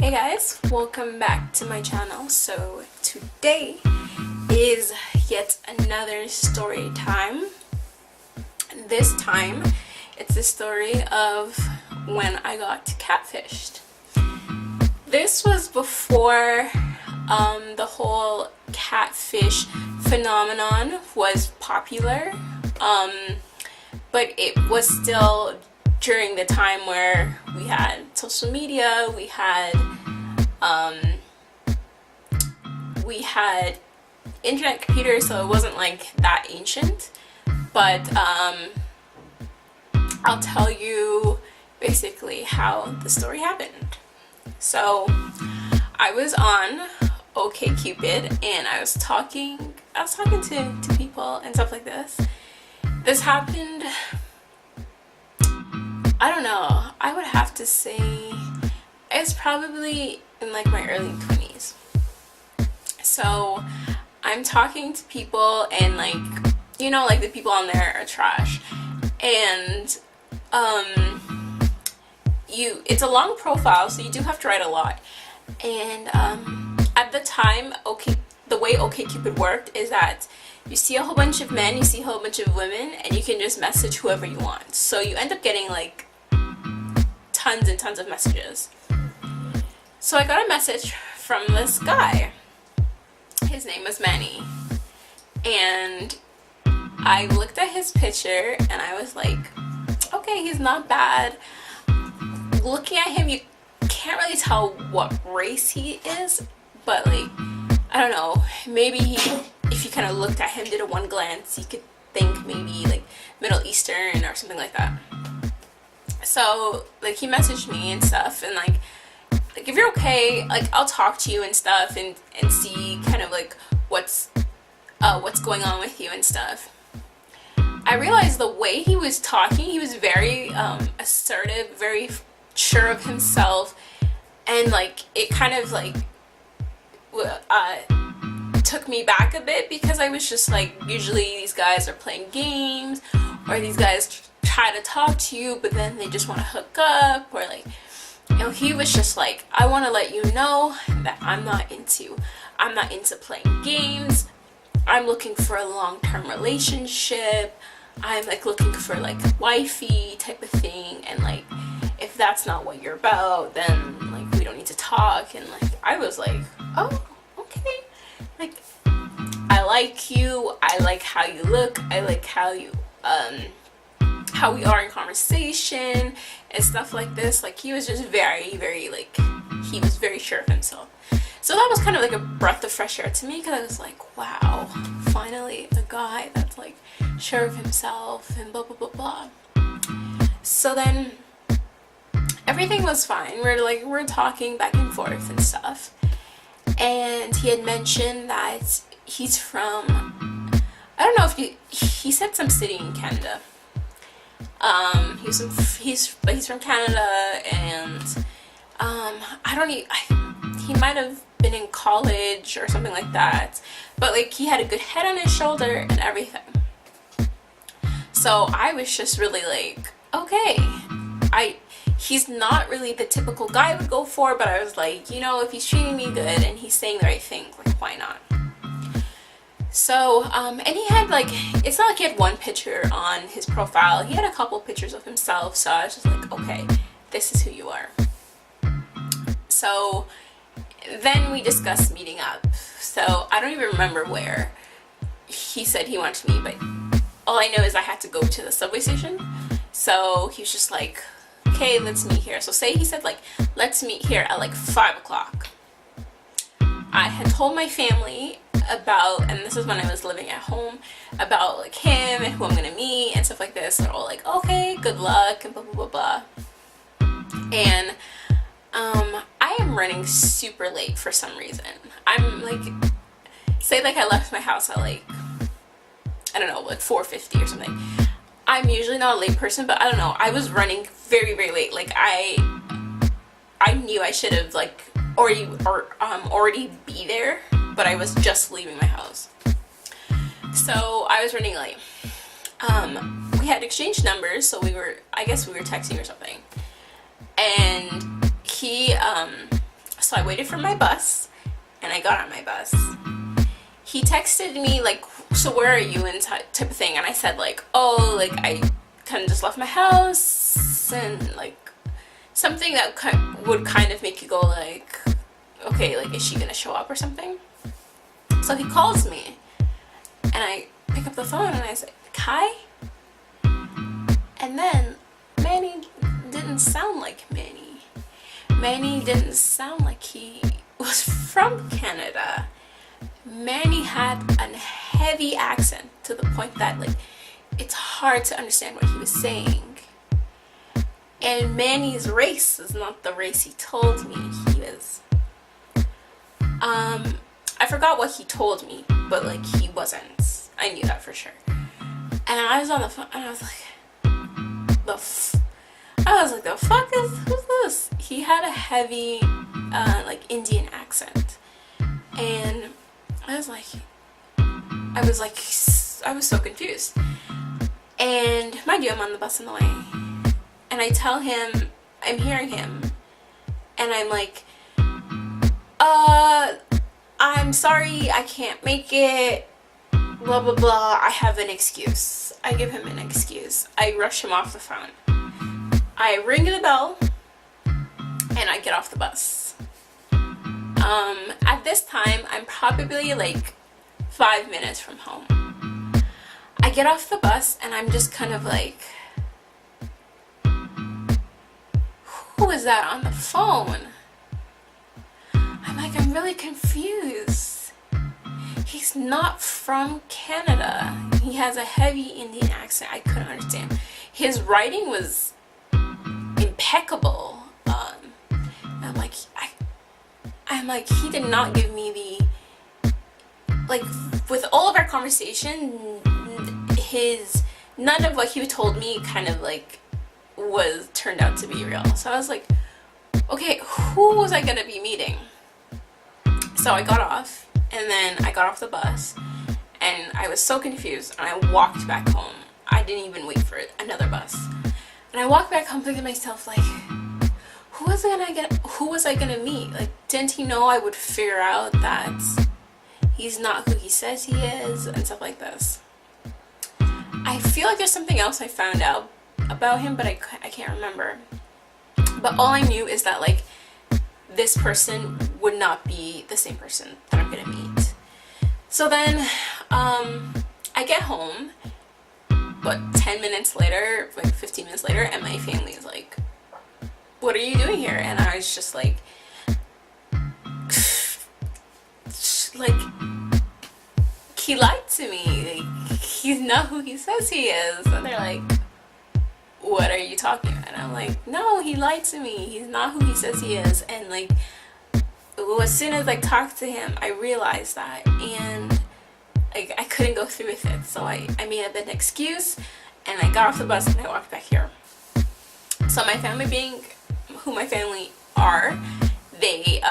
Hey guys, welcome back to my channel. So today is yet another story time. This time it's the story of when I got catfished. This was before the whole catfish phenomenon was popular, but it was still during the time where we had social media, we had internet computers, so it wasn't like that ancient. But I'll tell you basically how the story happened. So I was on OkCupid and I was talking to people and stuff like this. This happened, I don't know, I would have to say it's probably in like my early 20s. So I'm talking to people and like, you know, like the people on there are trash. And it's a long profile, so you do have to write a lot. And at the time, the way OkCupid worked is that you see a whole bunch of men, you see a whole bunch of women, and you can just message whoever you want. So you end up getting like tons and tons of messages. So I got a message from this guy. His name was Manny. And I looked at his picture and I was like, okay, he's not bad. Looking at him, you can't really tell what race he is, but like, I don't know, maybe if you kind of looked at him, did a one glance, you could think maybe like Middle Eastern or something like that. So like he messaged me and stuff, and like if you're okay, like I'll talk to you and stuff and see kind of like what's going on with you and stuff. I realized the way he was talking, he was very assertive, very sure of himself, and like it kind of like took me back a bit, because I was just like, usually these guys are playing games, or these guys try to talk to you but then they just want to hook up, or like, you know, he was just like, I want to let you know that I'm not into playing games. I'm looking for a long-term relationship. I'm like looking for like wifey type of thing, and like if that's not what you're about, then like we don't need to talk. And like I was like, oh, okay, like I like you, I like how you look, I like how you how we are in conversation and stuff like this. Like he was just very like, he was very sure of himself. So that was kind of like a breath of fresh air to me, because I was like, wow, finally a guy that's like sure of himself and blah blah blah blah. So then everything was fine. We're talking back and forth and stuff, and he had mentioned that he's from, I don't know if he said some city in Canada. He's from Canada, and he might have been in college or something like that, but like he had a good head on his shoulder and everything. So I was just really like, okay, he's not really the typical guy I would go for, but I was like, you know, if he's treating me good and he's saying the right thing, like why not? So and he had like, it's not like he had one picture on his profile, he had a couple pictures of himself. So I was just like, okay, this is who you are. So then we discussed meeting up. So I don't even remember where he said he wanted to meet, but all I know is I had to go to the subway station. So he was just like, okay, let's meet here. So say he said like, let's meet here at like 5 o'clock. I had told my family about, and this is when I was living at home, about like him and who I'm gonna meet and stuff like this. They're all like, okay, good luck and blah blah blah blah. And I am running super late for some reason. I'm like, say like I left my house at like, I don't know, like 4:50 or something. I'm usually not a late person, but I don't know, I was running very late. Like I knew I should have like already be there, but I was just leaving my house. So I was running late. We had exchanged numbers, so I guess we were texting or something. And he So I waited for my bus, and I got on my bus. He texted me like, so where are you, and type of thing, and I said like, oh, like I kind of just left my house, and like something that would kind of make you go like, okay, like is she gonna show up or something? So he calls me, and I pick up the phone, and I say, hi? And then Manny didn't sound like Manny. Manny didn't sound like he was from Canada. Manny had a heavy accent to the point that like it's hard to understand what he was saying. And Manny's race is not the race he told me he was. I forgot what he told me, but like he wasn't. I knew that for sure. And I was on the phone, and I was like, the fuck who's this? He had a heavy like Indian accent, and I was so confused. And mind you, I'm on the bus on the way, and I tell him I'm hearing him, and I'm like, I'm sorry, I can't make it, blah blah blah, I have an excuse. I give him an excuse. I rush him off the phone. I ring the bell, and I get off the bus. At this time, I'm probably like 5 minutes from home. I get off the bus, and I'm just kind of like, who is that on the phone? I'm really confused. He's not from Canada. He has a heavy Indian accent. I couldn't understand. His writing was impeccable. I'm like, he did not give me the, like, with all of our conversation, none of what he told me kind of like turned out to be real. So I was like, okay, who was I gonna be meeting? So I got off, and then I got off the bus, and I was so confused, and I walked back home. I didn't even wait for another bus. And I walked back home thinking to myself, like, who was I gonna meet? Like, didn't he know I would figure out that he's not who he says he is, and stuff like this. I feel like there's something else I found out about him, but I can't remember. But all I knew is that, like, this person would not be the same person that I'm gonna meet. So then, I get home, but 10 minutes later, like 15 minutes later, and my family is like, what are you doing here? And I was just like, he lied to me. Like, he's not who he says he is. And they're like, what are you talking about? And I'm like, no, he lied to me. He's not who he says he is. And like, as soon as I talked to him, I realized that, and like I couldn't go through with it. So I made up an excuse, and I got off the bus and I walked back here. So my family, being who my family are, they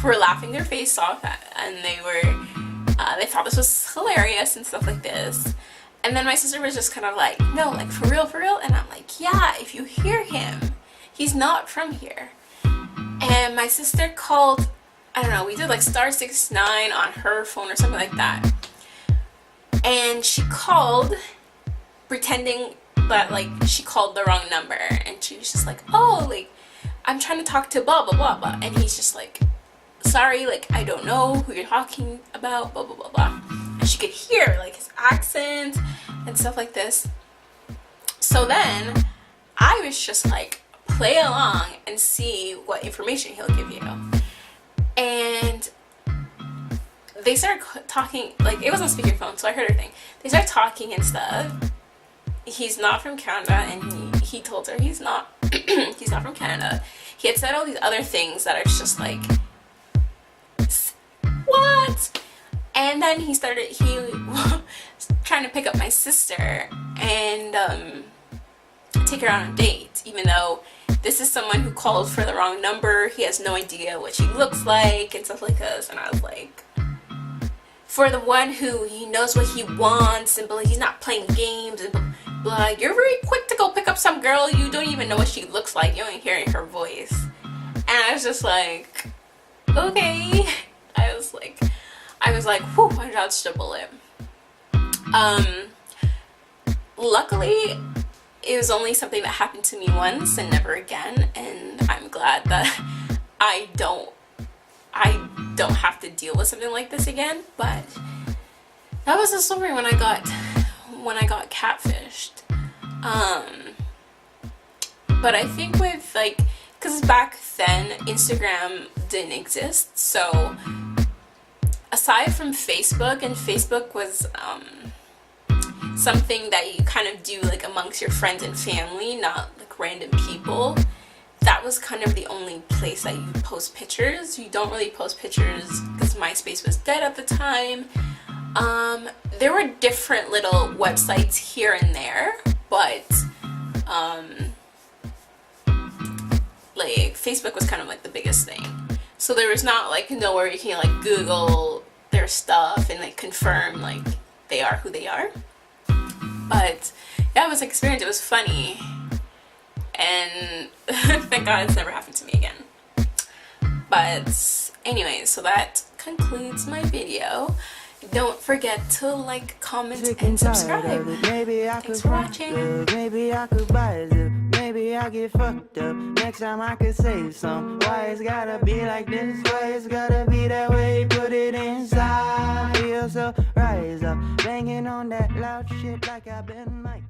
were laughing their face off, and they thought this was hilarious and stuff like this. And then my sister was just kind of like, no, like for real? And I'm like, yeah, if you hear him, he's not from here. And my sister called, I don't know, we did like *69 on her phone or something like that. And she called, pretending that like she called the wrong number. And she was just like, oh, like, I'm trying to talk to blah, blah, blah, blah. And he's just like, sorry, like, I don't know who you're talking about, blah, blah, blah, blah. And she could hear like his accent and stuff like this. So then I was just like, play along and see what information he'll give you. And they started talking, like, it was on speakerphone, so I heard her thing. They started talking and stuff. He's not from Canada, and he told her he's not he's not from Canada. He had said all these other things that are just like, what? And then he trying to pick up my sister and take her on a date, even though this is someone who called for the wrong number. He has no idea what she looks like and stuff like this. And I was like, for the one who he knows what he wants, and he's not playing games and blah, you're very quick to go pick up some girl you don't even know what she looks like. You're only hearing her voice. And I was just like, okay. I was like, whew, I dodged a bullet. Luckily, it was only something that happened to me once and never again, and I'm glad that I don't have to deal with something like this again. But that was the story when I got catfished. But I think with like, because back then Instagram didn't exist, so aside from Facebook, and Facebook was something that you kind of do like amongst your friends and family, not like random people. That was kind of the only place that you post pictures. You don't really post pictures because MySpace was dead at the time. There were different little websites here and there, but like Facebook was kind of like the biggest thing. So there was not like nowhere you can like Google their stuff and like confirm like they are who they are. But yeah, it was an experience. It was funny, and thank God it's never happened to me again. But anyway, so that concludes my video. Don't forget to like, comment, and subscribe. Thanks for watching. Maybe I could buy it. Maybe I get fucked up. Next time I could save some. Why it's gotta be like this? Why it's gotta be that way? Put it inside. Feel so rise up. Banging on that loud shit like I've been Mike.